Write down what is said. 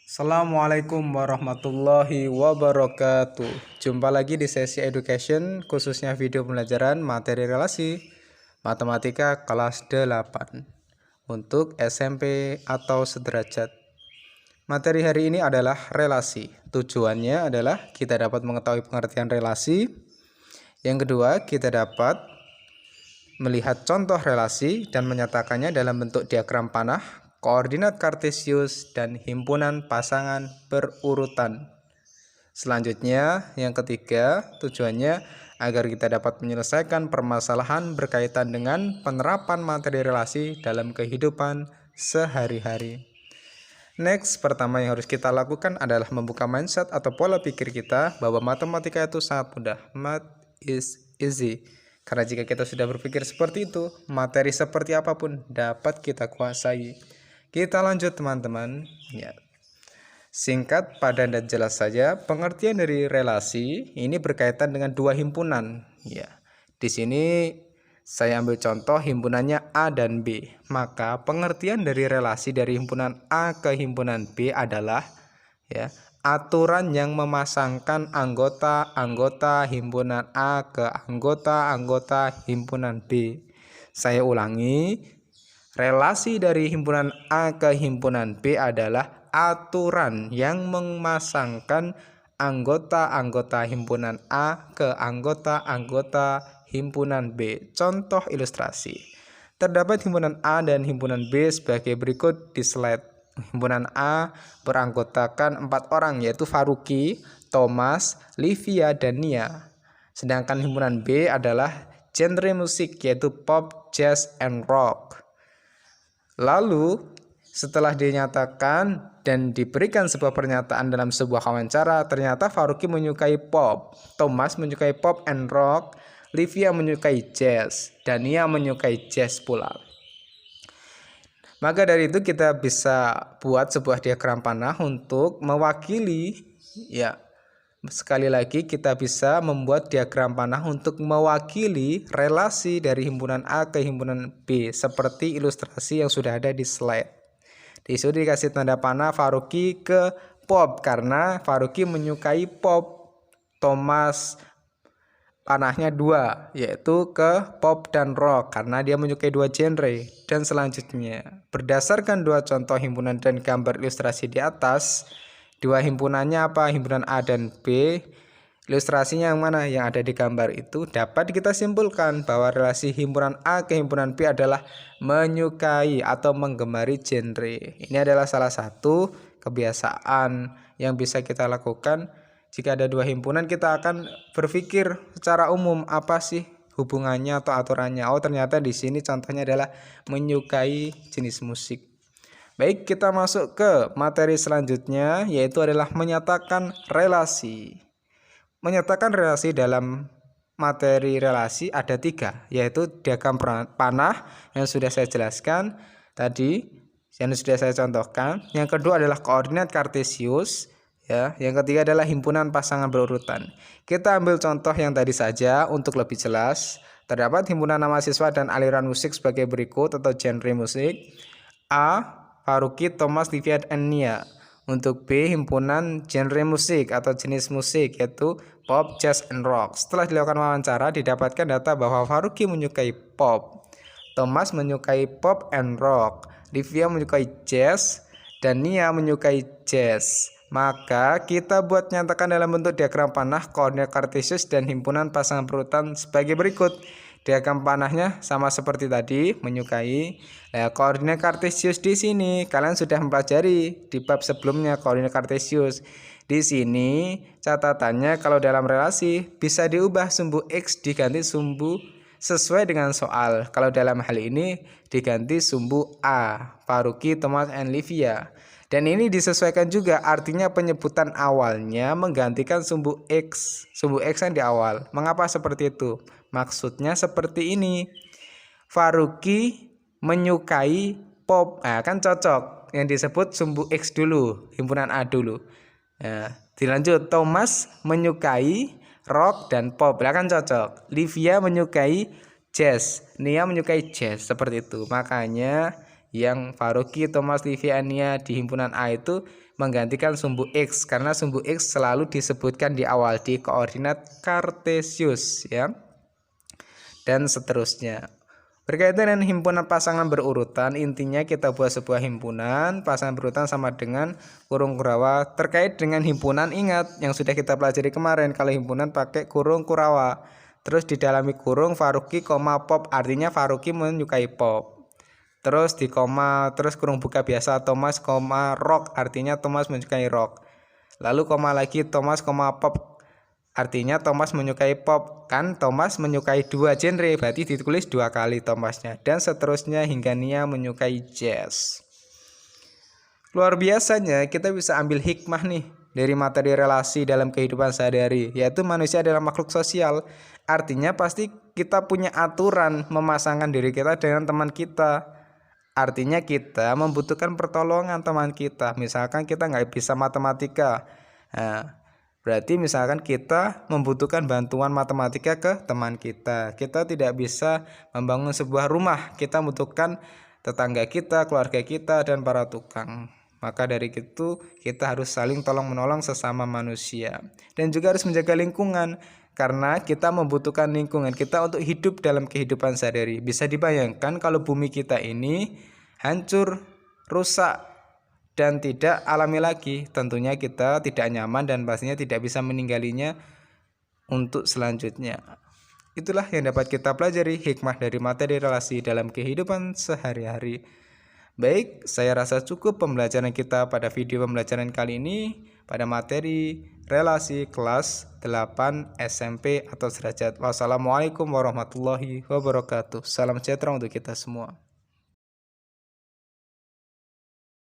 Assalamualaikum warahmatullahi wabarakatuh. Jumpa lagi di sesi education, khususnya video pembelajaran materi relasi matematika kelas 8 untuk SMP atau sederajat. Materi hari ini adalah relasi. Tujuannya adalah kita dapat mengetahui pengertian relasi. Yang kedua, kita dapat melihat contoh relasi dan menyatakannya dalam bentuk diagram panah, koordinat kartesius, dan himpunan pasangan berurutan. Selanjutnya, yang ketiga, tujuannya agar kita dapat menyelesaikan permasalahan berkaitan dengan penerapan materi relasi dalam kehidupan sehari-hari. Next, pertama yang harus kita lakukan adalah membuka mindset atau pola pikir kita bahwa matematika itu sangat mudah. Math is easy. Karena jika kita sudah berpikir seperti itu, materi seperti apapun dapat kita kuasai. Kita lanjut teman-teman. Ya. Singkat, padat, dan jelas saja, pengertian dari relasi ini berkaitan dengan dua himpunan. Ya. Di sini saya ambil contoh himpunannya A dan B. Maka pengertian dari relasi dari himpunan A ke himpunan B adalah aturan yang memasangkan anggota-anggota himpunan A ke anggota-anggota himpunan B. Saya ulangi, relasi dari himpunan A ke himpunan B adalah aturan yang memasangkan anggota-anggota himpunan A ke anggota-anggota himpunan B. Contoh ilustrasi. Terdapat himpunan A dan himpunan B sebagai berikut di slide. Himpunan A beranggotakan 4 orang, yaitu Faruqi, Thomas, Livia, dan Nia. Sedangkan himpunan B adalah genre musik, yaitu pop, jazz, and rock. Lalu setelah dinyatakan dan diberikan sebuah pernyataan dalam sebuah wawancara, ternyata Faruqi menyukai pop, Thomas menyukai pop and rock, Livia menyukai jazz, dan Nia menyukai jazz pula. Maka dari itu kita bisa buat sebuah diagram panah untuk mewakili, sekali lagi kita bisa membuat diagram panah untuk mewakili relasi dari himpunan A ke himpunan B seperti ilustrasi yang sudah ada di slide. Di situ dikasih tanda panah Faruqi ke pop karena Faruqi menyukai pop, Thomas panahnya 2, yaitu ke pop dan rock karena dia menyukai 2 genre. Dan selanjutnya, berdasarkan 2 contoh himpunan dan gambar ilustrasi di atas, 2 himpunannya apa? Himpunan A dan B. Ilustrasinya yang mana? Yang ada di gambar itu dapat kita simpulkan bahwa relasi himpunan A ke himpunan B adalah menyukai atau menggemari genre. Ini adalah salah satu kebiasaan yang bisa kita lakukan. Jika ada 2 himpunan, kita akan berpikir secara umum apa sih hubungannya atau aturannya. Oh, ternyata di sini contohnya adalah menyukai jenis musik. Baik, kita masuk ke materi selanjutnya, yaitu adalah menyatakan relasi. Menyatakan relasi dalam materi relasi ada 3, yaitu diagram panah yang sudah saya jelaskan tadi, yang sudah saya contohkan. Yang kedua adalah koordinat kartesius. Yang ketiga adalah himpunan pasangan berurutan. Kita ambil contoh yang tadi saja untuk lebih jelas. Terdapat himpunan nama siswa dan aliran musik sebagai berikut atau genre musik. A. Faruqi, Thomas, Livia, dan Nia. Untuk B, himpunan genre musik atau jenis musik, yaitu pop, jazz, and rock. Setelah dilakukan wawancara, didapatkan data bahwa Faruqi menyukai pop, Thomas menyukai pop and rock, Livia menyukai jazz, dan Nia menyukai jazz. Maka kita buat nyatakan dalam bentuk diagram panah, koordinat kartesius, dan himpunan pasangan berurutan sebagai berikut. Diagram panahnya sama seperti tadi, menyukai. Koordinat kartesius di sini kalian sudah mempelajari di bab sebelumnya koordinat kartesius. Di sini catatannya kalau dalam relasi bisa diubah sumbu X diganti sumbu sesuai dengan soal. Kalau dalam hal ini diganti sumbu A, Faruqi, Thomas, and Livia. Dan ini disesuaikan juga, artinya penyebutan awalnya menggantikan sumbu X yang di awal. Mengapa seperti itu? Maksudnya seperti ini. Faruqi menyukai pop. Kan cocok. Yang disebut sumbu X dulu, himpunan A dulu. Dilanjut, Thomas menyukai rock dan pop. Kan cocok. Livia menyukai jazz, Nia menyukai jazz, seperti itu. Makanya yang Faruqi, Thomas, Livi, Ania di himpunan A itu menggantikan sumbu X karena sumbu X selalu disebutkan di awal di koordinat kartesius ya. Dan seterusnya. Berkaitan dengan himpunan pasangan berurutan, intinya kita buat sebuah himpunan pasangan berurutan sama dengan kurung kurawa. Terkait dengan himpunan, ingat yang sudah kita pelajari kemarin, kalau himpunan pakai kurung kurawa. Terus didalami kurung Faruqi, pop, artinya Faruqi menyukai pop. Terus di koma, terus kurung buka biasa Thomas, rock, artinya Thomas menyukai rock. Lalu koma lagi Thomas, pop, artinya Thomas menyukai pop. Kan Thomas menyukai dua genre, berarti ditulis dua kali Thomasnya. Dan seterusnya hingga Nia menyukai jazz. Luar biasanya kita bisa ambil hikmah nih dari materi relasi dalam kehidupan sehari-hari, yaitu manusia adalah makhluk sosial. Artinya pasti kita punya aturan memasangkan diri kita dengan teman kita. Artinya kita membutuhkan pertolongan teman kita. Misalkan kita nggak bisa matematika, nah, berarti misalkan kita membutuhkan bantuan matematika ke teman kita. Kita tidak bisa membangun sebuah rumah, kita membutuhkan tetangga kita, keluarga kita, dan para tukang. Maka dari itu kita harus saling tolong menolong sesama manusia. Dan juga harus menjaga lingkungan, karena kita membutuhkan lingkungan kita untuk hidup dalam kehidupan sehari-hari. Bisa dibayangkan kalau bumi kita ini hancur, rusak, dan tidak alami lagi, tentunya kita tidak nyaman dan pastinya tidak bisa meninggalnya untuk selanjutnya. Itulah yang dapat kita pelajari hikmah dari materi relasi dalam kehidupan sehari-hari. Baik, saya rasa cukup pembelajaran kita pada video pembelajaran kali ini pada materi relasi kelas 8 SMP atau sederajat. Wassalamualaikum warahmatullahi wabarakatuh. Salam sejahtera untuk kita semua.